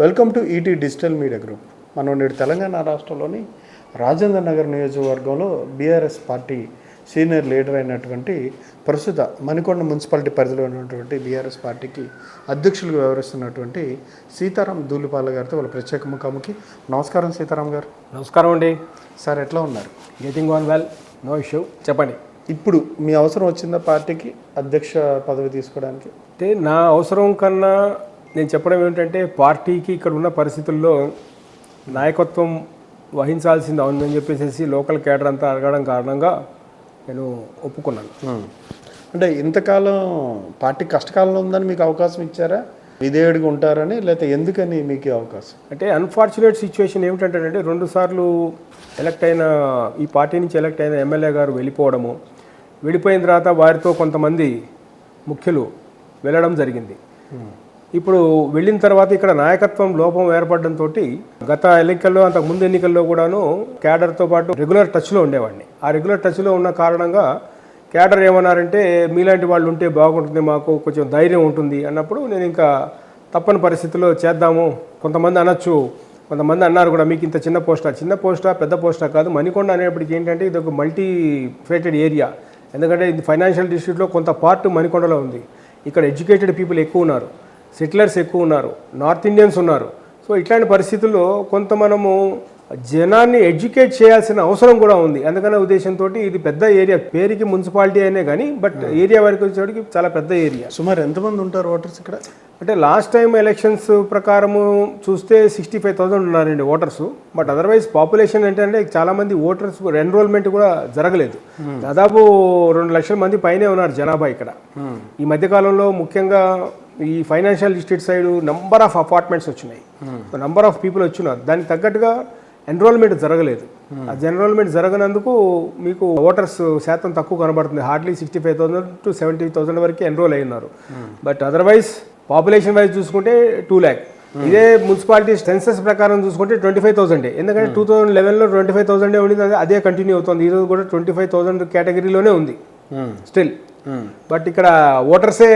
Welcome to ET digital media group. మనం నేడు తెలంగాణ రాష్ట్రంలోని రాజేంద్ర నగర్ నియోజకవర్గంలో బీఆర్ఎస్ పార్టీ సీనియర్ లీడర్ అయినటువంటి ప్రస్తుత మణికొండ మున్సిపాలిటీ పరిధిలో ఉన్నటువంటి బీఆర్ఎస్ పార్టీకి అధ్యక్షులుగా వ్యవహరిస్తున్నటువంటి సీతారాం ధూళిపాల గారితో వాళ్ళ ప్రత్యేక ముఖాముఖి. నమస్కారం సీతారాం గారు. నమస్కారం అండి. సార్ ఎట్లా ఉన్నారు? Getting on well, no issue. చెప్పండి. ఇప్పుడు మీ అవసరం వచ్చిందా పార్టీకి అధ్యక్ష పదవి తీసుకోవడానికి? అంటే నా అవసరం కన్నా నేను చెప్పడం ఏమిటంటే, పార్టీకి ఇక్కడ ఉన్న పరిస్థితుల్లో నాయకత్వం వహించాల్సింది అవునని చెప్పేసి లోకల్ కేడర్ అంతా అడగడం కారణంగా నేను ఒప్పుకున్నాను. అంటే ఇంతకాలం పార్టీ కష్టకాలంలో ఉందని మీకు అవకాశం ఇచ్చారా? విధేయుడిగా ఉంటారని, లేకపోతే ఎందుకని మీకు అవకాశం? అంటే అన్ఫార్చునేట్ సిచ్యువేషన్ ఏమిటంటే, 2 సార్లు ఎలక్ట్ అయిన ఈ పార్టీ నుంచి ఎలక్ట్ అయిన ఎమ్మెల్యే గారు వెళ్ళిపోవడము, వెళ్ళిపోయిన తర్వాత వారితో కొంతమంది ముఖ్యులు వెళ్ళడం జరిగింది. ఇప్పుడు వెళ్ళిన తర్వాత ఇక్కడ నాయకత్వం లోపం ఏర్పడడంతో గత ఎన్నికల్లో, అంతకు ముందు ఎన్నికల్లో కూడాను క్యాడర్తో పాటు రెగ్యులర్ టచ్లో ఉండేవాడిని. ఆ రెగ్యులర్ టచ్లో ఉన్న కారణంగా క్యాడర్ ఏమన్నారంటే, మీలాంటి వాళ్ళు ఉంటే బాగుంటుంది, మాకు కొంచెం ధైర్యం ఉంటుంది అన్నప్పుడు నేను ఇంకా తప్పని పరిస్థితుల్లో చేద్దాము. కొంతమంది అనొచ్చు, కొంతమంది అన్నారు కూడా, మీకు ఇంత చిన్న పోస్టా పెద్ద పోస్టా కాదు. మణికొండ అనేప్పటికీ ఏంటంటే ఇది ఒక మల్టీ ఫేటెడ్ ఏరియా. ఎందుకంటే ఇది ఫైనాన్షియల్ డిస్ట్రిక్ట్లో కొంత పార్ట్ మణికొండలో ఉంది. ఇక్కడ ఎడ్యుకేటెడ్ పీపుల్ ఎక్కువ ఉన్నారు, సెటిలర్స్ ఎక్కువ ఉన్నారు, నార్త్ ఇండియన్స్ ఉన్నారు. సో ఇట్లాంటి పరిస్థితుల్లో కొంత మనము జనాన్ని ఎడ్యుకేట్ చేయాల్సిన అవసరం కూడా ఉంది. అందుకనే ఉద్దేశంతో ఇది పెద్ద ఏరియా, పేరుకి మున్సిపాలిటీ అయినే కానీ బట్ ఏరియా వరకు వచ్చేటికి చాలా పెద్ద ఏరియా. సుమారు ఎంతమంది ఉంటారు ఓటర్స్ ఇక్కడ? అంటే లాస్ట్ టైం ఎలక్షన్స్ ప్రకారము చూస్తే 65,000 ఉన్నారండి ఓటర్స్. బట్ అదర్వైజ్ పాపులేషన్ ఏంటంటే చాలామంది ఓటర్స్ ఎన్రోల్మెంట్ కూడా జరగలేదు. దాదాపు 2 లక్షల మంది పైనే ఉన్నారు జనాభా ఇక్కడ. ఈ మధ్యకాలంలో ముఖ్యంగా ఈ financial district side number of apartments వచ్చినాయి, నంబర్ ఆఫ్ పీపుల్ వచ్చినారు. దానికి తగ్గట్టుగా ఎన్రోల్మెంట్ జరగలేదు. ఆ ఎన్రోల్మెంట్ జరగనందుకు మీకు ఓటర్స్ శాతం తక్కువ కనబడుతుంది. హార్డ్లీ 65,000 to 70,000 వరకు ఎన్రోల్ అయి ఉన్నారు. బట్ అదర్వైజ్ పాపులేషన్ వైజ్ చూసుకుంటే 2 lakh. ఇదే మున్సిపాలిటీ సెన్సస్ ప్రకారం చూసుకుంటే 25,000. ఎందుకంటే 2011లో 25,000 ఉండింది, అదే కంటిన్యూ అవుతుంది. ఈరోజు కూడా 25,000 కేటగిరీలోనే ఉంది స్టిల్. బట్ ఇక్కడ ఓటర్సే,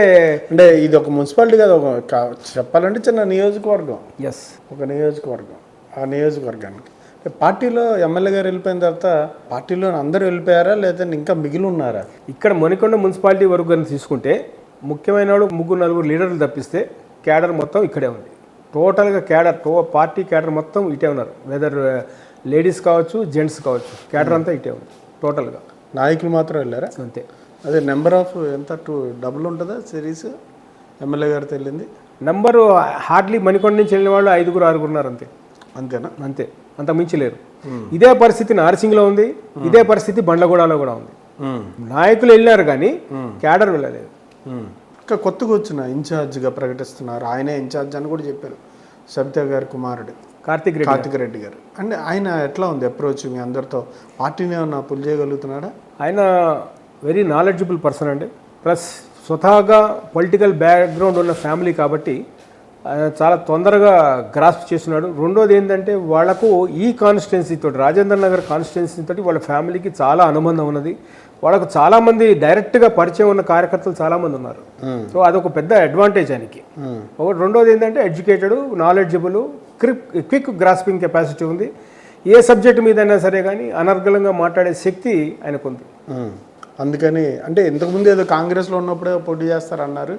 అంటే ఇది ఒక మున్సిపాలిటీ కాదు, ఒక చెప్పాలంటే చిన్న నియోజకవర్గం. ఎస్, ఒక నియోజకవర్గం. ఆ నియోజకవర్గానికి పార్టీలో ఎమ్మెల్యే గారు వెళ్ళిపోయిన తర్వాత పార్టీలో అందరూ వెళ్ళిపోయారా, లేదా ఇంకా మిగిలి ఉన్నారా? ఇక్కడ మణికొండ మున్సిపాలిటీ వరకు కానీ తీసుకుంటే ముఖ్యమైన వాళ్ళు 3-4 లీడర్లు తప్పిస్తే క్యాడర్ మొత్తం ఇక్కడే ఉంది. టోటల్గా క్యాడర్, పార్టీ క్యాడర్ మొత్తం ఇటే ఉన్నారు. వెదర్ లేడీస్ కావచ్చు, జెంట్స్ కావచ్చు, క్యాడర్ అంతా ఇటే ఉంది టోటల్గా. నాయకులు మాత్రం వెళ్ళారా? అంతే. అదే నెంబర్ ఆఫ్ ఎంత డబుల్ ఉంటుందా సిరీస్ ఎమ్మెల్యే గారితో వెళ్ళింది? నెంబరు హార్డ్లీ మణికొండ నుంచి వెళ్ళిన వాళ్ళు 5-6 ఉన్నారు అంతే. అంతేనా? అంతే, అంత మించి లేరు. ఇదే పరిస్థితి నార్సింగ్లో ఉంది, ఇదే పరిస్థితి బండ్లగూడలో కూడా ఉంది. నాయకులు వెళ్ళారు కానీ క్యాడర్ వెళ్ళలేదు. ఇంకా కొత్తగా వచ్చిన ఇన్ఛార్జ్గా ప్రకటిస్తున్నారు, ఆయనే ఇన్ఛార్జ్ అని కూడా చెప్పారు, సబితా గారి కుమారుడు కార్తిక్ రెడ్డి గారు. అంటే ఆయన ఎట్లా ఉంది అప్రోచ్ మీ అందరితో? పార్టీని ఏమన్నా పుల్ చేయగలుగుతున్నాడా? ఆయన వెరీ నాలెడ్జబుల్ పర్సన్ అండి. ప్లస్ స్వతహాగా పొలిటికల్ బ్యాక్గ్రౌండ్ ఉన్న ఫ్యామిలీ కాబట్టి చాలా తొందరగా గ్రాస్ప్ చేస్తున్నాడు. రెండోది ఏంటంటే, వాళ్లకు ఈ కాన్స్టిట్యున్సీ తోటి, రాజేంద్ర నగర్ కాన్స్టిట్యున్సీ తోటి వాళ్ళ ఫ్యామిలీకి చాలా అనుబంధం ఉన్నది. వాళ్ళకు చాలామంది డైరెక్ట్గా పరిచయం ఉన్న కార్యకర్తలు చాలామంది ఉన్నారు. సో అదొక పెద్ద అడ్వాంటేజ్ ఆయనకి. రెండోది ఏంటంటే educated, knowledgeable, quick grasping capacity ఉంది. ఏ సబ్జెక్ట్ మీద అయినా సరే కానీ అనర్గళంగా మాట్లాడే శక్తి ఆయనకుంది. అందుకని అంటే ఇంతకుముందు ఏదో కాంగ్రెస్లో ఉన్నప్పుడే పోటీ చేస్తారన్నారు,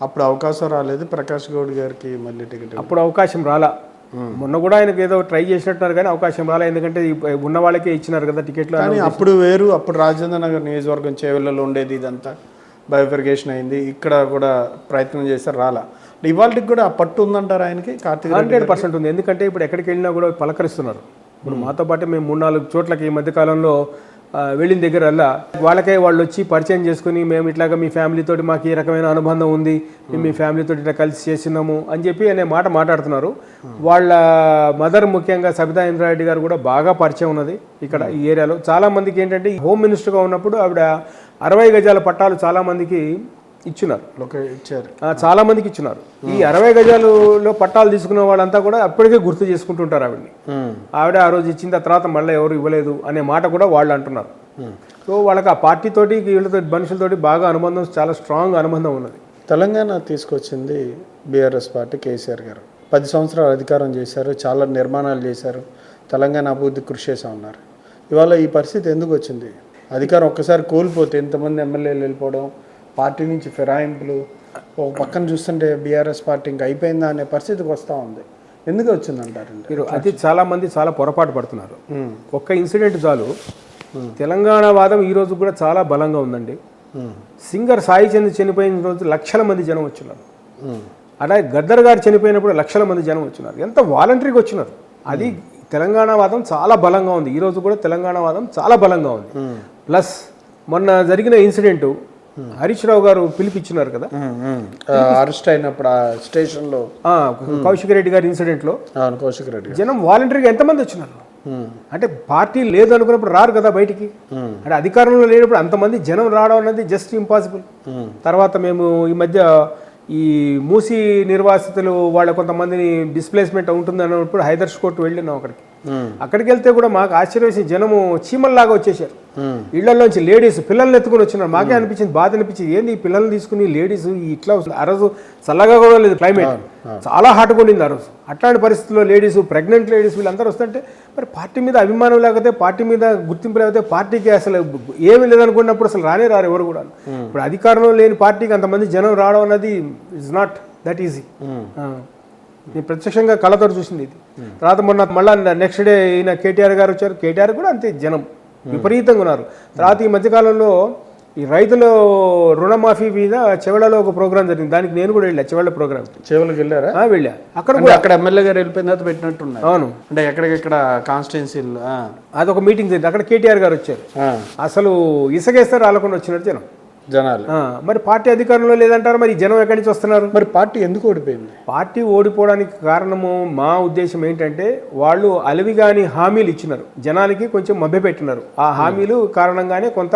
అప్పుడు అవకాశం రాలేదు. ప్రకాష్ గౌడ్ గారికి మళ్ళీ టికెట్ అప్పుడు అవకాశం రాలా. మొన్న కూడా ఆయనకు ఏదో ట్రై చేసినట్టున్నారు కానీ అవకాశం రాలే. ఎందుకంటే ఉన్న వాళ్ళకే ఇచ్చినారు కదా టికెట్లు. కానీ అప్పుడు వేరు, అప్పుడు రాజేంద్ర నగర్ నియోజకవర్గం చేవెళ్ళలో ఉండేది, ఇదంతా బయోఫికేషన్ అయింది. ఇక్కడ కూడా ప్రయత్నం చేశారు, రాలా. ఇవాళకి కూడా ఆ పట్టు ఉందంటారు ఆయనకి? 100% ఉంది. ఎందుకంటే ఇప్పుడు ఎక్కడికి వెళ్ళినా కూడా పలకరిస్తున్నారు. ఇప్పుడు మాతో పాటు మేము 3-4 చోట్లకి ఈ మధ్యకాలంలో వెళ్ళిన దగ్గరల్లా వాళ్ళకే వాళ్ళు వచ్చి పరిచయం చేసుకుని, మేము ఇట్లాగా మీ ఫ్యామిలీతోటి మాకు ఈ రకమైన అనుబంధం ఉంది, మేము మీ ఫ్యామిలీతో ఇట్లా కలిసి చేసినాము అని చెప్పి అనే మాట మాట్లాడుతున్నారు. వాళ్ళ మదర్ ముఖ్యంగా సబితా ఇంద్రారెడ్డి గారు కూడా బాగా పరిచయం ఉన్నది ఇక్కడ ఈ ఏరియాలో. చాలామందికి ఏంటంటే హోమ్ మినిస్టర్గా ఉన్నప్పుడు ఆవిడ 60 గజాల పట్టాలు చాలామందికి ఇచ్చినారు, చాలా మందికి ఇచ్చినారు. ఈ 60 గజాలలో పట్టాలు తీసుకున్న వాళ్ళంతా కూడా అప్పటికే గుర్తు చేసుకుంటుంటారు ఆవిడని. ఆవిడ ఆ రోజు ఇచ్చిన తర్వాత మళ్ళీ ఎవరు ఇవ్వలేదు అనే మాట కూడా వాళ్ళు అంటున్నారు. సో వాళ్ళకి ఆ పార్టీతోటి, వీళ్ళతో మనుషులతోటి బాగా అనుబంధం, చాలా స్ట్రాంగ్ అనుబంధం ఉన్నది. తెలంగాణ తీసుకొచ్చింది బీఆర్ఎస్ పార్టీ, కేసీఆర్ గారు 10 సంవత్సరాలు అధికారం చేశారు, చాలా నిర్మాణాలు చేశారు, తెలంగాణ అభివృద్ధి కృషి చేసా ఉన్నారు. ఇవాళ ఈ పరిస్థితి ఎందుకు వచ్చింది? అధికారం ఒక్కసారి కోల్పోతే ఎంతమంది ఎమ్మెల్యేలు వెళ్ళిపోవడం, పార్టీ నుంచి ఫిరాయింపులు, ఒక పక్కన చూస్తుంటే బీఆర్ఎస్ పార్టీ ఇంకా అయిపోయిందా అనే పరిస్థితికి వస్తూ ఉంది. ఎందుకు వచ్చిందంటారండి? మీరు అది చాలామంది చాలా పొరపాటు పడుతున్నారు. ఒక్క ఇన్సిడెంట్ చాలు. తెలంగాణ వాదం ఈ రోజు కూడా చాలా బలంగా ఉందండి. సింగర్ సాయి చంద్ చనిపోయిన రోజు లక్షల మంది జనం వచ్చినారు. అలాగే గద్దర్ గారు చనిపోయినప్పుడు లక్షల మంది జనం వచ్చినారు. ఎంత వాలంటరీగా వచ్చినారు. అది తెలంగాణ వాదం చాలా బలంగా ఉంది. ఈరోజు కూడా తెలంగాణ వాదం చాలా బలంగా ఉంది. ప్లస్ మొన్న జరిగిన ఇన్సిడెంట్ హరీష్ రావు గారు పిలిపించినారు కదా, అరెస్ట్ అయినప్పుడు ఆ స్టేషన్లో కౌశిక్ రెడ్డి గారి ఇన్సిడెంట్లో కౌశిక్ రెడ్డి జనం వాలంటరీగా ఎంతమంది వచ్చినారు? అంటే పార్టీ లేదు అనుకున్నప్పుడు రారు కదా బయటికి. అంటే అధికారంలో లేనప్పుడు అంతమంది జనం రావడం అనేది జస్ట్ ఇంపాసిబుల్. తర్వాత మేము ఈ మధ్య ఈ మూసీ నిర్వాసితులు వాళ్ళ కొంతమందిని డిస్ప్లేస్మెంట్ ఉంటుంది అన్నప్పుడు హైదర్స్ కోర్టు వెళ్ళినాం అక్కడికి వెళ్తే కూడా మాకు ఆశ్చర్యం వేసి జనము చీమల్లాగా వచ్చేసారు. ఇళ్లలోంచి లేడీస్ పిల్లల్ని ఎత్తుకుని వచ్చినారు. మాకే అనిపించింది, బాధ అనిపించింది, ఏంది ఈ పిల్లల్ని తీసుకుని లేడీస్ ఇట్లా వస్తుంది. ఆ రోజు చల్లగా కూడా లేదు, క్లైమేట్ చాలా హాట్గా ఉండింది ఆ రోజు. అట్లాంటి పరిస్థితుల్లో లేడీస్, ప్రెగ్నెంట్ లేడీస్ వీళ్ళందరూ వస్తుంటే మరి పార్టీ మీద అభిమానం లేకపోతే, పార్టీ మీద గుర్తింపు లేకపోతే, పార్టీకి అసలు ఏమీ లేదనుకున్నప్పుడు అసలు రానే రారు ఎవరు కూడా. ఇప్పుడు అధికారంలో లేని పార్టీకి అంతమంది జనం రావడం అనేది ఇట్స్ నాట్ దట్ ఈజీ. నేను ప్రత్యక్షంగా కళ్ళతో చూసింది ఇది. తర్వాత మొన్న మళ్ళీ నెక్స్ట్ డే ఈయన కేటీఆర్ గారు వచ్చారు. కేటీఆర్ కూడా అంతే జనం విపరీతంగా ఉన్నారు. తర్వాత ఈ మధ్యకాలంలో ఈ రైతుల రుణమాఫీ మీద చెవెళ్ళలో ఒక ప్రోగ్రామ్ జరిగింది. దానికి నేను కూడా వెళ్ళా. చెవెళ్ళ ప్రోగ్రామ్ చెవులకు వెళ్ళారా? వెళ్ళా. అక్కడ అక్కడ ఎమ్మెల్యే గారు వెళ్ళిపోయిన తర్వాత పెట్టినట్టున్నారు. అవును, అంటే ఎక్కడికెక్కడ కాన్స్టిట్యున్సీలు అదొక మీటింగ్ జరిగింది. అక్కడ కేటీఆర్ గారు వచ్చారు. అసలు ఇసుకేస్తారు రాలకుండా వచ్చినట్టు జనాలు. మరి పార్టీ అధికారంలో లేదంటారు, మరి జనం ఎక్కడి నుంచి వస్తున్నారు? మరి పార్టీ ఎందుకు ఓడిపోయింది? పార్టీ ఓడిపోవడానికి కారణము మా ఉద్దేశం ఏంటంటే, వాళ్ళు అలవిగాని హామీలు ఇచ్చినారు, జనానికి కొంచెం మభ్యపెట్టినారు. ఆ హామీలు కారణంగానే కొంత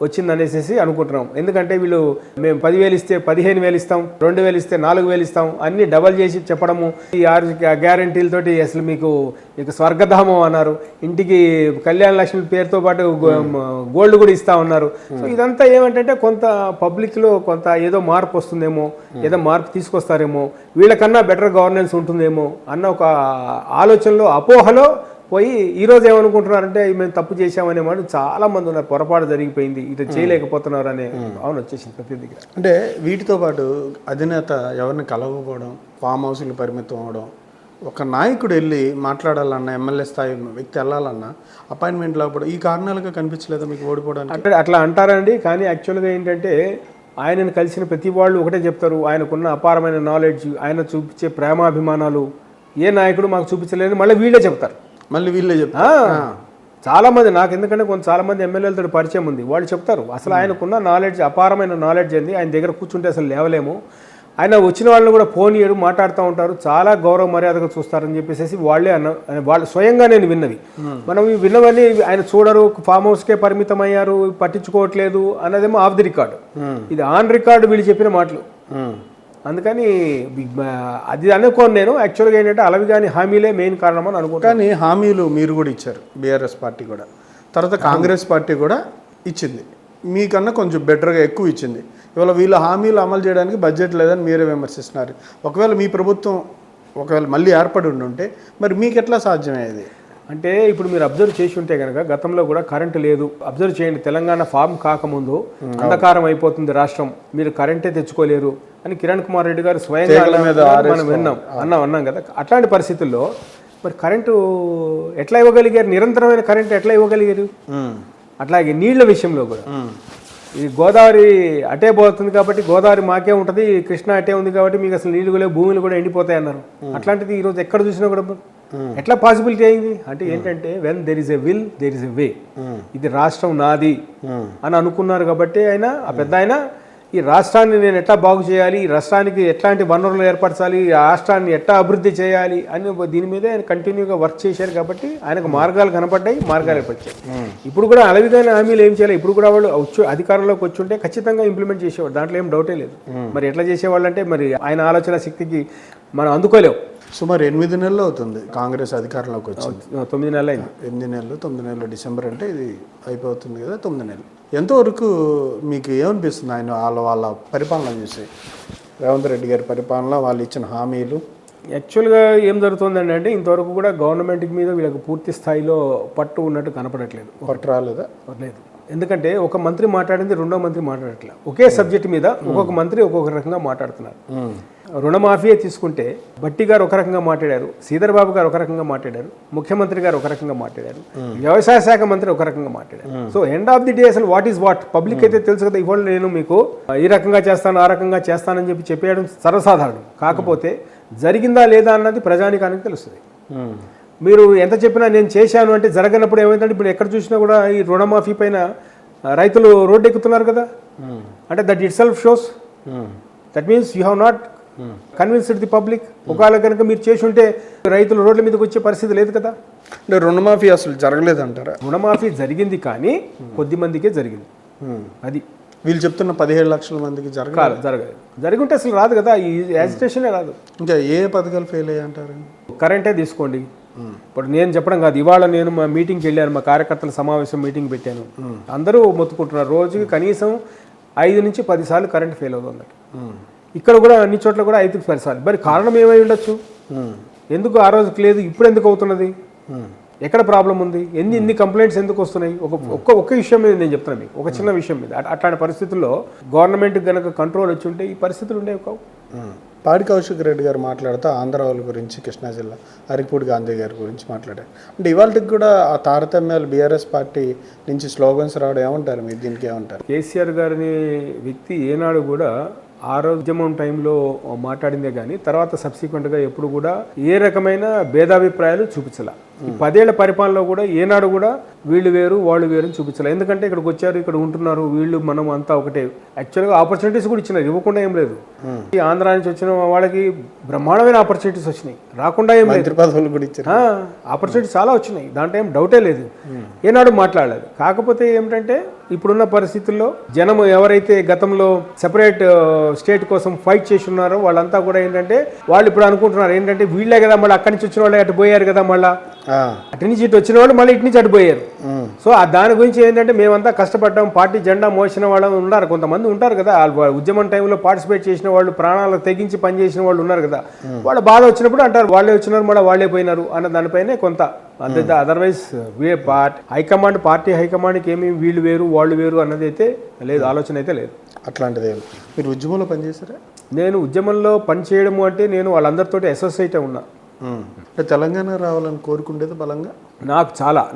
వచ్చిందనేసి అనుకుంటున్నాం. ఎందుకంటే వీళ్ళు మేము 10,000 ఇస్తే 15,000 ఇస్తాం, 2,000 ఇస్తే 4,000 ఇస్తాం, అన్ని డబల్ చేసి చెప్పడము. ఈ 6 గ్యారంటీలతోటి అసలు మీకు స్వర్గధామం అన్నారు. ఇంటికి కళ్యాణ లక్ష్మి పేరుతో పాటు గోల్డ్ కూడా ఇస్తా ఉన్నారు. సో ఇదంతా ఏమంటే కొంత పబ్లిక్లో కొంత ఏదో మార్పు వస్తుందేమో, ఏదో మార్పు తీసుకొస్తారేమో, వీళ్ళకన్నా బెటర్ గవర్నెన్స్ ఉంటుందేమో అన్న ఒక ఆలోచనలో, అపోహలో పోయి ఈరోజు ఏమనుకుంటున్నారంటే మేము తప్పు చేశామనే మాట చాలా మంది ఉన్నారు. పొరపాటు జరిగిపోయింది, ఇది చేయలేకపోతున్నారు అనే భావన వచ్చేసింది ప్రతి దగ్గర. అంటే వీటితో పాటు అధినేత ఎవరిని కలవకపోవడం, ఫామ్ హౌస్లు పరిమితం అవ్వడం, ఒక నాయకుడు వెళ్ళి మాట్లాడాలన్నా, ఎమ్మెల్యే స్థాయి వ్యక్తి వెళ్ళాలన్నా అపాయింట్మెంట్ లేకపోవడం, ఈ కారణాలుగా కనిపించలేదా మీకు ఓడిపోవడానికి? అంటే అట్లా అంటారండి. కానీ యాక్చువల్గా ఏంటంటే ఆయనను కలిసిన ప్రతి వాళ్ళు ఒకటే చెప్తారు, ఆయనకున్న అపారమైన నాలెడ్జ్, ఆయన చూపించే ప్రేమాభిమానాలు ఏ నాయకుడు మాకు చూపించలేదని మళ్ళీ వీళ్ళే చెప్తారు. మళ్ళీ వీళ్ళే చెప్తారు. చాలా మంది నాకు ఎందుకంటే చాలా మంది ఎమ్మెల్యేలతో పరిచయం ఉంది. వాళ్ళు చెప్తారు అసలు ఆయనకున్న నాలెడ్జ్, అపారమైన నాలెడ్జ్ ఏంది, ఆయన దగ్గర కూర్చుంటే అసలు లేవలేము, ఆయన వచ్చిన వాళ్ళని కూడా ఫోన్ చేయడం, మాట్లాడుతూ ఉంటారు, చాలా గౌరవ మర్యాదగా చూస్తారని చెప్పేసి వాళ్ళే వాళ్ళు స్వయంగా నేను విన్నవి. మనం ఈ విన్నవన్నీ ఆయన చూడరు, ఫామ్ హౌస్కే పరిమితం అయ్యారు, పట్టించుకోవట్లేదు అన్నదేమో ఆఫ్ ది రికార్డు. ఇది ఆన్ రికార్డు వీళ్ళు చెప్పిన మాటలు. అందుకని అది అనుకోను నేను. యాక్చువల్గా ఏంటంటే అలవిగాని హామీలే మెయిన్ కారణం అని అనుకుంటాను. కానీ హామీలు మీరు కూడా ఇచ్చారు, బీఆర్ఎస్ పార్టీ కూడా, తర్వాత కాంగ్రెస్ పార్టీ కూడా ఇచ్చింది, మీకన్నా కొంచెం బెటర్గా ఎక్కువ ఇచ్చింది. ఇవాళ వీళ్ళ హామీలు అమలు చేయడానికి బడ్జెట్ లేదని మీరే విమర్శిస్తున్నారు. ఒకవేళ మీ ప్రభుత్వం మళ్ళీ ఏర్పడి ఉంటే మరి మీకు ఎట్లా సాధ్యమయ్యేది? అంటే ఇప్పుడు మీరు అబ్జర్వ్ చేసి ఉంటే కనుక గతంలో కూడా కరెంటు లేదు. అబ్జర్వ్ చేయండి, తెలంగాణ ఫామ్ కాకముందు అంధకారం అయిపోతుంది రాష్ట్రం, మీరు కరెంటే తెచ్చుకోలేరు అని కిరణ్ కుమార్ రెడ్డి గారు స్వయంగా మనం అన్నాం కదా. అట్లాంటి పరిస్థితుల్లో మరి కరెంటు ఎట్లా ఇవ్వగలిగారు? నిరంతరమైన కరెంటు ఎట్లా ఇవ్వగలిగారు? అట్లాగే నీళ్ల విషయంలో కూడా ఈ గోదావరి అటే పోతుంది కాబట్టి గోదావరి మాకే ఉంటుంది, కృష్ణ అటే ఉంది కాబట్టి మీకు అసలు నీళ్లు కూడా భూములు కూడా ఎండిపోతాయి అన్నారు. అట్లాంటిది ఈరోజు ఎక్కడ చూసినా కూడా ఎట్లా పాసిబిలిటీ అయింది అంటే ఏంటంటే when there is a will there is a way. ఇది రాష్ట్రం నాది అని అనుకున్నారు కాబట్టి ఆయన ఆ పెద్ద ఆయన ఈ రాష్ట్రాన్ని నేను ఎట్లా బాగు చేయాలి, ఈ రాష్ట్రానికి ఎట్లాంటి వనరులు ఏర్పరచాలి, ఈ రాష్ట్రాన్ని ఎట్లా అభివృద్ధి చేయాలి అని దీని మీద ఆయన కంటిన్యూగా వర్క్ చేశారు కాబట్టి ఆయనకు మార్గాలు కనపడ్డాయి, మార్గాలు ఏర్పరిచాయి. ఇప్పుడు కూడా అలవిదైన హామీలు ఏం చేయాలి, ఇప్పుడు కూడా వాళ్ళు అధికారంలోకి వచ్చి ఉంటే ఖచ్చితంగా ఇంప్లిమెంట్ చేసేవాడు, దాంట్లో ఏం డౌటే లేదు. మరి ఎట్లా చేసేవాళ్ళు అంటే మరి ఆయన ఆలోచన శక్తికి మనం అందుకోలేవు. సుమారు 8 నెలలు అవుతుంది కాంగ్రెస్ అధికారంలోకి వచ్చింది. 9 నెలలు అయింది. 8 నెలలు 9 నెలలు, డిసెంబర్ అంటే ఇది అయిపోతుంది కదా, 9 నెలలు. ఎంతవరకు మీకు ఏమనిపిస్తుంది ఆయన వాళ్ళ పరిపాలన చూసి? రేవంత్ రెడ్డి గారి పరిపాలన, వాళ్ళు ఇచ్చిన హామీలు, యాక్చువల్గా ఏం జరుగుతుందండి అంటే ఇంతవరకు కూడా గవర్నమెంట్ మీద వీళ్ళకి పూర్తి స్థాయిలో పట్టు ఉన్నట్టు కనపడట్లేదు. పట్టు రాలేదా? లేదు. ఎందుకంటే ఒక మంత్రి మాట్లాడింది రెండో మంత్రి మాట్లాడట్లేదు. ఒకే సబ్జెక్ట్ మీద ఒక్కొక్క మంత్రి ఒక్కొక్క రకంగా మాట్లాడుతున్నారు. రుణమాఫీ తీసుకుంటే బట్టి గారు ఒక రకంగా మాట్లాడారు, శ్రీధర్ బాబు గారు ఒక రకంగా మాట్లాడారు, ముఖ్యమంత్రి గారు ఒక రకంగా మాట్లాడారు, వ్యవసాయ శాఖ మంత్రి ఒక రకంగా మాట్లాడారు. So end of the day అసలు వాట్ ఈస్ వాట్ పబ్లిక్ అయితే తెలుసు కదా. ఇవాళ నేను మీకు ఈ రకంగా చేస్తాను ఆ రకంగా చేస్తానని చెప్పేయడం సర్వసాధారణం. కాకపోతే జరిగిందా లేదా అన్నది ప్రజానికానికి తెలుస్తుంది. మీరు ఎంత చెప్పినా నేను చేశాను అంటే జరగనప్పుడు ఏమైందంటే ఇప్పుడు ఎక్కడ చూసినా కూడా ఈ రుణమాఫీ పైన రైతులు రోడ్డు ఎక్కుతున్నారు కదా. అంటే that it self shows that means you have not convinced the public. ఒకవేళ కనుక మీరు చేసి ఉంటే రైతులు రోడ్ల మీదకి వచ్చే పరిస్థితి లేదు కదా. అంటే రుణమాఫీ అసలు జరగలేదంటారా? రుణమాఫీ జరిగింది కానీ కొద్ది మందికే జరిగింది. అది వీళ్ళు చెప్తున్న 17 లక్షల మందికి జరగలేదు. జరిగింటే అసలు రాదు కదా, ఈ యాజిటేషనే రాదు. ఇంకా ఏ పథకాలు ఫెయిల్ అయ్యి అంటారు? కరెంటే తీసుకోండి. ఇప్పుడు నేను చెప్పడం కాదు, ఇవాళ నేను మా మీటింగ్కి వెళ్ళాను, మా కార్యకర్తల సమావేశం మీటింగ్ పెట్టాను. అందరూ మొత్తుకుంటున్నారు రోజుకి కనీసం 5 నుంచి 10 సార్లు కరెంట్ ఫెయిల్ అవుతుంది. ఇక్కడ కూడా అన్ని చోట్ల కూడా 5-10 సార్లు. మరి కారణం ఏమై ఉండొచ్చు? ఎందుకు ఆ రోజుకి లేదు, ఇప్పుడు ఎందుకు అవుతున్నది? ఎక్కడ ప్రాబ్లం ఉంది? ఇన్ని కంప్లైంట్స్ ఎందుకు వస్తున్నాయి? ఒక్క విషయం మీద నేను చెప్తాను మీకు, ఒక చిన్న విషయం మీద. అట్లాంటి పరిస్థితుల్లో గవర్నమెంట్ కనుక కంట్రోల్ వచ్చి ఉంటే ఈ పరిస్థితులు ఉండేవి కావు. పాడి కౌశిక్ రెడ్డి గారు మాట్లాడుతూ ఆంధ్ర వాళ్ళ గురించి, కృష్ణా జిల్లా అరికపూడి గాంధీ గారి గురించి మాట్లాడారు. అంటే ఇవాళకి కూడా ఆ తారతమ్యాలు బీఆర్ఎస్ పార్టీ నుంచి స్లోగన్స్ రావడం ఏమంటారు మీరు? దీనికి ఏమంటారు? కేసీఆర్ గారిని వ్యక్తి ఏనాడు కూడా ఆరోగ్యం టైంలో మాట్లాడిందే కానీ తర్వాత సబ్సిక్వెంట్గా ఎప్పుడు కూడా ఏ రకమైన భేదాభిప్రాయాలు చూపించాల. ఈ 10 ఏళ్ల పరిపాలనలో కూడా ఏనాడు కూడా వీళ్ళు వేరు వాళ్ళు వేరు అని చూపించాలి. ఎందుకంటే ఇక్కడికి వచ్చారు, ఇక్కడ ఉంటున్నారు, వీళ్ళు మనం అంతా ఒకటే. యాక్చువల్గా ఆపర్చునిటీస్ కూడా ఇచ్చినారు, ఇవ్వకుండా ఏం లేదు. ఈ ఆంధ్ర నుంచి వచ్చిన వాళ్ళకి బ్రహ్మాండమైన ఆపర్చునిటీస్ వచ్చినాయి, రాకుండా ఏం లేదు. ఆపర్చునిటీస్ చాలా వచ్చినాయి, దాంట్లో ఏం డౌటే లేదు. ఏనాడు మాట్లాడలేదు. కాకపోతే ఏమిటంటే ఇప్పుడున్న పరిస్థితుల్లో జనం ఎవరైతే గతంలో సెపరేట్ స్టేట్ కోసం ఫైట్ చేసి ఉన్నారో వాళ్ళంతా కూడా ఏంటంటే వాళ్ళు ఇప్పుడు అనుకుంటున్నారు ఏంటంటే వీళ్ళే కదా మళ్ళీ అక్కడి నుంచి వచ్చిన వాళ్ళే అటు పోయారు కదా, మళ్ళీ అటు నుంచి ఇటు వచ్చిన వాళ్ళు మళ్ళీ ఇటు నుంచి అటు పోయారు. సో దాని గురించి ఏంటంటే మేమంతా కష్టపడ్డాం, పార్టీ జెండా మోసిన వాళ్ళు ఉన్నారు, కొంతమంది ఉంటారు కదా ఉద్యమం టైంలో పార్టిసిపేట్ చేసిన వాళ్ళు, ప్రాణాలు తెగించి పనిచేసిన వాళ్ళు ఉన్నారు కదా, వాళ్ళ బాధ వచ్చినప్పుడు అంటారు వాళ్ళే వచ్చినారు మళ్ళీ వాళ్ళే పోయినారు అన్న దానిపైనే కొంత. అంతే, అదర్వైజ్ పార్టీ హైకమాండ్కి ఏమి వీళ్ళు వేరు వాళ్ళు వేరు అన్నది అయితే లేదు, ఆలోచన అయితే లేదు. అట్లాంటిది మీరు ఉద్యమంలో పనిచేశారా? నేను ఉద్యమంలో పనిచేయడము అంటే నేను వాళ్ళందరితో అసోసియేట్ ఉన్నా. తెలంగాణ రావాలని కోరుకుండేది బలంగా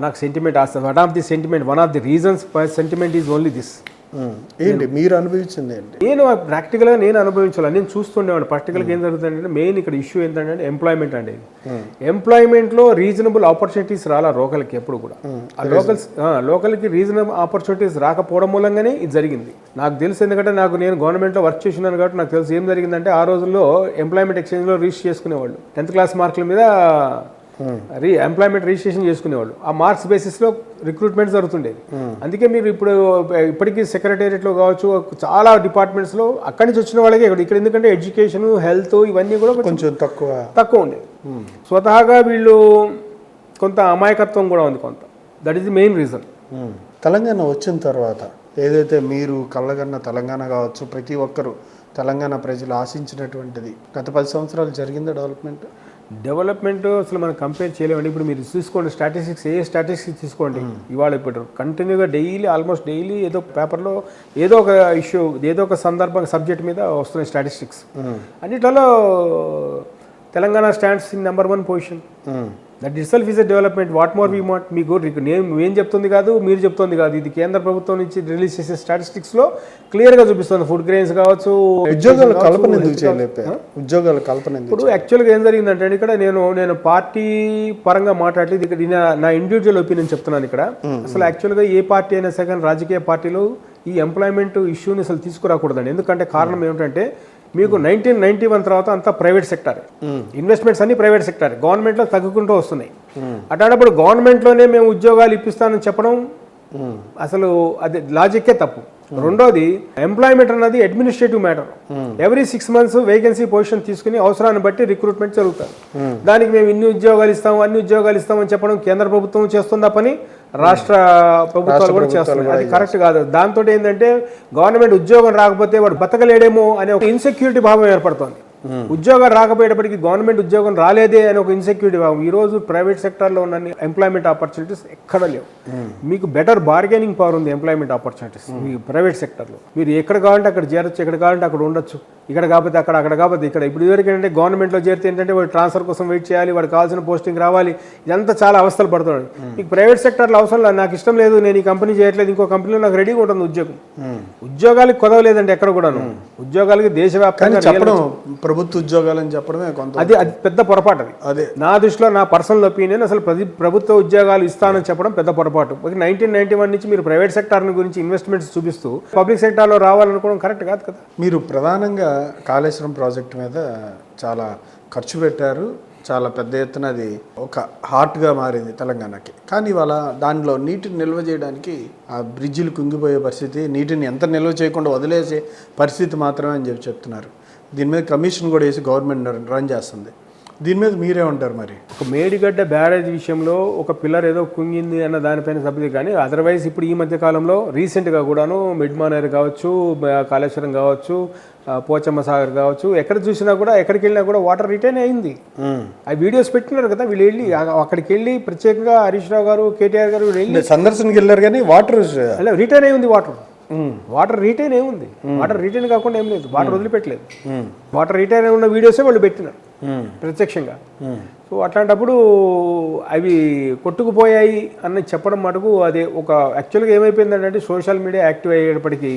నాకు sentiment one of the reasons sentiment is only this. ఏంటి మీరు అనుభవించింది ఏంటి? నేను ప్రాక్టికల్గా నేను అనుభవించాలి, నేను చూస్తుండేవాడు. ప్రాక్టికల్గా ఏం జరుగుతుందంటే మెయిన్ ఇక్కడ ఇష్యూ ఏంటంటే ఎంప్లాయ్మెంట్ అండి. ఎంప్లాయ్మెంట్లో రీజనబుల్ ఆపర్చునిటీస్ రాలా లోకల్కి ఎప్పుడు కూడా. లోకల్కి రీజనబుల్ ఆపర్చునిటీస్ రాకపోవడం మూలంగానే ఇది జరిగింది. నాకు తెలుసు, ఎందుకంటే నేను గవర్నమెంట్లో వర్క్ చేసినాను కాబట్టి నాకు తెలుసు ఏం జరిగిందంటే ఆ రోజుల్లో ఎంప్లాయ్మెంట్ ఎక్స్చేంజ్లో రిజిస్టర్ చేసుకునేవాళ్ళు 10th క్లాస్ మార్కుల మీద ఎంప్లాయ్మెంట్ రిజిస్ట్రేషన్ చేసుకునేవాళ్ళు. ఆ మార్క్స్ బేసిస్లో రిక్రూట్మెంట్ జరుగుతుండేది. అందుకే మీరు ఇప్పటికీ సెక్రటేరియట్లో కావచ్చు, చాలా డిపార్ట్మెంట్స్లో అక్కడి నుంచి వచ్చిన వాళ్ళకే ఇక్కడ, ఎందుకంటే ఎడ్యుకేషన్, హెల్త్ ఇవన్నీ కూడా కొంచెం తక్కువ ఉండేది. స్వతహాగా వీళ్ళు కొంత అమాయకత్వం కూడా ఉంది కొంత. That is the main reason. Telangana వచ్చిన తర్వాత ఏదైతే మీరు కళ్ళగన్న తెలంగాణ కావచ్చు, ప్రతి ఒక్కరూ తెలంగాణ ప్రజలు ఆశించినటువంటిది గత 10 సంవత్సరాలు జరిగిందా డెవలప్మెంట్? అసలు మనం కంపేర్ చేయలేమండి. ఇప్పుడు మీరు చూసుకోండి స్టాటిస్టిక్స్, ఏ స్టాటిస్టిక్స్ తీసుకోండి, ఇవాళ ఇప్పుడు కంటిన్యూగా ఆల్మోస్ట్ డైలీ ఏదో పేపర్లో ఏదో ఒక ఇష్యూ, ఏదో ఒక సందర్భం సబ్జెక్ట్ మీద వస్తున్నాయి స్టాటిస్టిక్స్. అన్నిట్లలో Telangana stands in number 1 position. That it self is a development. What more we want? మీకు నేను చెప్తుంది కాదు, మీరు చెప్తుంది కాదు, ఇది కేంద్ర ప్రభుత్వం నుంచి రిలీజ్ చేసే స్టాటిస్టిక్స్లో క్లియర్గా చూపిస్తుంది. ఫుడ్ గ్రెయిన్స్ కావచ్చు, ఉద్యోగాల కల్పన ఇప్పుడు యాక్చువల్గా ఏం జరిగిందంటే ఇక్కడ నేను పార్టీ పరంగా మాట్లాడలేదు, ఇక్కడ నా ఇండివిజువల్ ఒపీనియన్ చెప్తున్నాను. ఇక్కడ అసలు యాక్చువల్గా ఏ పార్టీ అయినా సరే రాజకీయ పార్టీలు ఈ ఎంప్లాయ్మెంట్ ఇష్యూని అసలు తీసుకురాకూడదండి. ఎందుకంటే కారణం ఏమిటంటే మీకు 1991 తర్వాత అంతా ప్రైవేట్ సెక్టర్, ఇన్వెస్ట్మెంట్స్ అన్ని ప్రైవేట్ సెక్టర్, గవర్నమెంట్లో తగ్గుకుంటూ వస్తున్నాయి. అట్లాంటప్పుడు గవర్నమెంట్లోనే మేము ఉద్యోగాలు ఇప్పిస్తానని చెప్పడం అసలు అది లాజిక్కే తప్పు. రెండోది, ఎంప్లాయ్మెంట్ అన్నది administrative matter. Every 6 months vacancy position తీసుకుని అవసరాన్ని బట్టి రిక్రూట్మెంట్ జరుగుతుంది. దానికి మేము అన్ని ఉద్యోగాలు ఇస్తామని చెప్పడం కేంద్ర ప్రభుత్వం చేస్తున్న పని, రాష్ట్ర ప్రభుత్వాలు కూడా చేస్తున్నాయి. అది కరెక్ట్ కాదు. దాంతో ఏంటంటే గవర్నమెంట్ ఉద్యోగం రాకపోతే వాడు బతకలేడేమో అనే ఒక ఇన్సెక్యూరిటీ భావం ఏర్పడుతుంది. ఉద్యోగాలు రాకపోయేటప్పటికి గవర్నమెంట్ ఉద్యోగం రాలేదే అని ఒక ఇన్సెక్యూరిటీ భావం. ఈ రోజు ప్రైవేట్ సెక్టార్లో ఉన్న ఎంప్లాయ్మెంట్ ఆపర్చునిటీస్ ఎక్కడ లేవు. మీకు బెటర్ బార్గెనింగ్ పవర్ ఉంది ఎంప్లాయ్మెంట్ ఆపర్చునిటీస్ మీ ప్రైవేట్ సెక్టార్లో. మీరు ఎక్కడ కావాలంటే అక్కడ చేరొచ్చు, ఎక్కడ కావాలంటే అక్కడ ఉండొచ్చు, ఇక్కడ కాకపోతే అక్కడ, అక్కడ కాకపోతే ఇక్కడ. ఇప్పుడు ఇదివరకు ఏంటంటే గవర్నమెంట్లో చేరితే ఏంటంటే వాడు ట్రాన్స్ఫర్ కోసం వెయిట్ చేయాలి, వాడు కావాల్సిన పోస్టింగ్ రావాలి, ఇదంతా చాలా అవస్థలు పడుతున్నాడు. మీకు ప్రైవేట్ సెక్టార్లో అవసరం లేదు, నాకు ఇష్టం లేదు, నేను ఈ కంపెనీ చేయట్లేదు, ఇంకో కంపెనీలో నాకు రెడీగా ఉంటుంది ఉద్యోగం. ఉద్యోగాలకి కొదవలేదండి ఎక్కడ కూడాను. ఉద్యోగాలకి దేశవ్యాప్తంగా చెప్పడం ప్రభుత్వ ఉద్యోగాలని చెప్పడమే కొంత అది పెద్ద పొరపాటు. అది అదే నా దృష్టిలో, నా పర్సనల్ ఒపీనియన్. అసలు ప్రభుత్వ ఉద్యోగాలు ఇస్తానని చెప్పడం పెద్ద పొరపాటు. 1991 నుంచి మీరు ప్రైవేట్ సెక్టార్ గురించి ఇన్వెస్ట్మెంట్స్ చూపిస్తూ పబ్లిక్ సెక్టార్లో రావాలనుకోవడం కరెక్ట్ కాదు కదా. మీరు ప్రధానంగా కాళేశ్వరం ప్రాజెక్టు మీద చాలా ఖర్చు పెట్టారు, చాలా పెద్ద ఎత్తున అది ఒక హార్ట్గా మారింది తెలంగాణకి. కానీ ఇవాళ దానిలో నీటిని నిల్వ చేయడానికి ఆ బ్రిడ్జిలు కుంగిపోయే పరిస్థితి, నీటిని ఎంత నిల్వ చేయకుండా వదిలేసే పరిస్థితి మాత్రమే అని చెప్తున్నారు. దీని మీద కమిషన్ కూడా వేసి గవర్నమెంట్ రన్ చేస్తుంది. దీని మీద మీరే ఉంటారు మరి? ఒక మేడిగడ్డ బ్యారేజ్ విషయంలో ఒక పిల్లర్ ఏదో కుంగింది అన్న దానిపైన సభ్యులు, కానీ అదర్వైజ్ ఇప్పుడు ఈ మధ్య కాలంలో రీసెంట్గా కూడాను మిడ్మానేర్ కావచ్చు, కాళేశ్వరం కావచ్చు, పోచమ్మ సాగర్ కావచ్చు, ఎక్కడ చూసినా కూడా, ఎక్కడికి వెళ్ళినా కూడా వాటర్ రిటైన్ అయింది. ఆ వీడియోస్ పెట్టినారు కదా, వీళ్ళు వెళ్ళి అక్కడికి వెళ్ళి ప్రత్యేకంగా హరీష్ రావు గారు, కేటీఆర్ గారు వెళ్ళి సందర్శనకి వెళ్ళారు. కానీ వాటర్ రిటైన్ అయి ఉంది. వాటర్ రిటైన్ ఏముంది? వాటర్ రిటైన్ కాకుండా ఏం లేదు, వాటర్ వదిలిపెట్టలేదు. వాటర్ రిటైన్ ఉన్న వీడియోసే వాళ్ళు పెట్టినారు ప్రత్యక్షంగా. సో అట్లాంటప్పుడు అవి కొట్టుకుపోయాయి అని చెప్పడం మటుకు అది ఒక యాక్చువల్గా ఏమైపోయిందంటే సోషల్ మీడియా యాక్టివ్ అయ్యేటప్పటికీ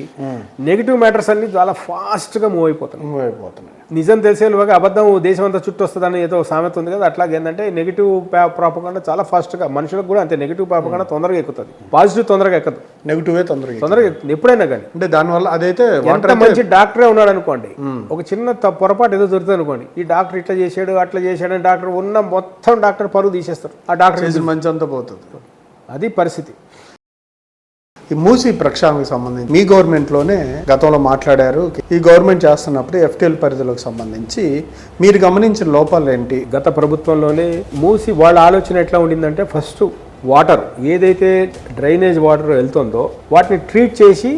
నెగిటివ్ మ్యాటర్స్ అన్ని చాలా ఫాస్ట్గా మూవ్ అయిపోతున్నాయి. నిజం తెలిసేలాగా అబద్ధం దేశం అంతా చుట్టూ వస్తుందని ఏదో సామెత ఉంది కదా, అట్లాగే ఏంటంటే నెగిటివ్ ప్రాపగాండా చాలా ఫాస్ట్గా, మనుషులకు కూడా అంతే. నెగిటివ్ ప్రాపగాండా తొందరగా ఎక్కుతుంది, పాజిటివ్ తొందరగా ఎక్కదు, నెగిటివ్ తొందరగా ఎక్కుతుంది ఎప్పుడైనా కానీ. అంటే దానివల్ల అదైతే ఎంత మంచి డాక్టరే ఉన్నాడు అనుకోండి, ఒక చిన్న పొరపాటు ఏదో దొరుకుతుంది అనుకోండి, ఈ డాక్టర్ ఇట్లా చేసాడు అట్లా చేసాడు అని డాక్టర్ ఉన్న మొత్తం డాక్టర్ పరువు తీసేస్తారు, ఆ డాక్టర్ మంచి అంతా పోతుంది. అది పరిస్థితి. ఈ మూసీ ప్రక్షాళనకు సంబంధించి మీ గవర్నమెంట్లోనే గతంలో మాట్లాడారు. ఈ గవర్నమెంట్ చేస్తున్నప్పుడు FTL పరిధిలోకి సంబంధించి మీరు గమనించిన లోపాలు ఏంటి? గత ప్రభుత్వంలోనే మూసి వాళ్ళ ఆలోచన ఎట్లా ఉండిందంటే, ఫస్ట్ వాటర్ ఏదైతే డ్రైనేజ్ వాటర్ వెళ్తుందో వాటిని ట్రీట్ చేసి,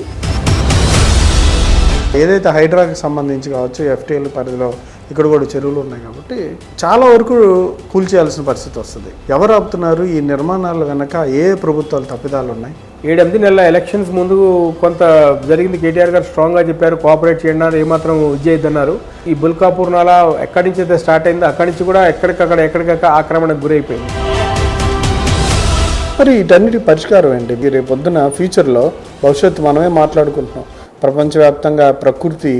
ఏదైతే హైడ్రాకి సంబంధించి కావచ్చు, FTL పరిధిలో ఇక్కడ కూడా చెరువులు ఉన్నాయి కాబట్టి చాలా వరకు కూల్చేయాల్సిన పరిస్థితి వస్తుంది. ఎవరు ఆపుతున్నారు? ఈ నిర్మాణాల వెనక ఏ ప్రభుత్వాలు తప్పిదాలు ఉన్నాయి? 7-8 నెలల ఎలక్షన్స్ ముందు కొంత జరిగింది. కేటీఆర్ గారు స్ట్రాంగ్గా చెప్పారు, కోఆపరేట్ చేయండి, ఏమాత్రం విజయద్దన్నారు. ఈ బుల్కాపూర్ నాలా ఎక్కడి నుంచి అయితే స్టార్ట్ అయిందో అక్కడి నుంచి కూడా ఎక్కడికక్కడ ఆక్రమణకు గురైపోయింది. మరి వీటన్నిటి పరిష్కారం ఏంటి? రేపు పొద్దున ఫ్యూచర్లో భవిష్యత్తు మనమే మాట్లాడుకుంటున్నాం. ప్రపంచవ్యాప్తంగా ప్రకృతి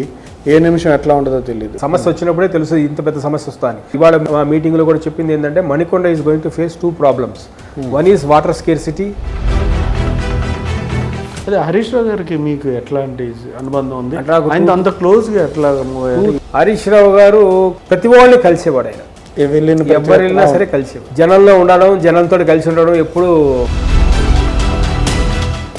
ఏ నిమిషం ఎట్లా ఉంటుందో తెలియదు. సమస్య వచ్చినప్పుడే తెలుసు ఇంత పెద్ద సమస్య వస్తుంది. ఇవాళ మా మీటింగ్లో కూడా చెప్పింది ఏంటంటే, Manikonda is going to face 2 problems. One is water scarcity. అదే హరీష్ రావు గారికి మీకు ఎట్లాంటి అనుబంధం ఉంది? ఆయన అంత క్లోజ్గా ఎట్లా? హరీష్ రావు గారు ప్రతి వాళ్ళని కలిసేవాడు. ఆయన ఎవరు వెళ్ళినా సరే కలిసేవాడు. జనంలో ఉండడం, జనంతో కలిసి ఉండడం ఎప్పుడు.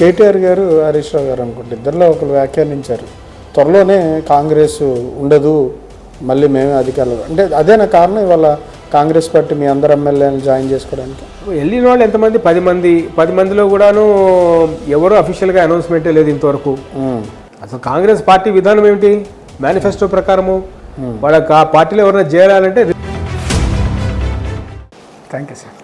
కేటీఆర్ గారు, హరీష్ రావు గారు అనుకుంటే ఇద్దరిలో ఒకరు వ్యాఖ్యానించారు, త్వరలోనే కాంగ్రెస్ ఉండదు, మళ్ళీ మేమే అధికారులు. అంటే అదేనా కారణం ఇవాళ కాంగ్రెస్ పార్టీ మీ అందరు ఎమ్మెల్యేలు జాయిన్ చేసుకోవడానికి? వెళ్ళిన వాళ్ళు ఎంతమంది? 10 మంది. 10 మందిలో కూడాను ఎవరు అఫీషియల్గా అనౌన్స్మెంటే లేదు ఇంతవరకు. అసలు కాంగ్రెస్ పార్టీ విధానం ఏమిటి? మేనిఫెస్టో ప్రకారము వాళ్ళకి ఆ పార్టీలో ఎవరైనా చేరాలంటే. Thank you sir.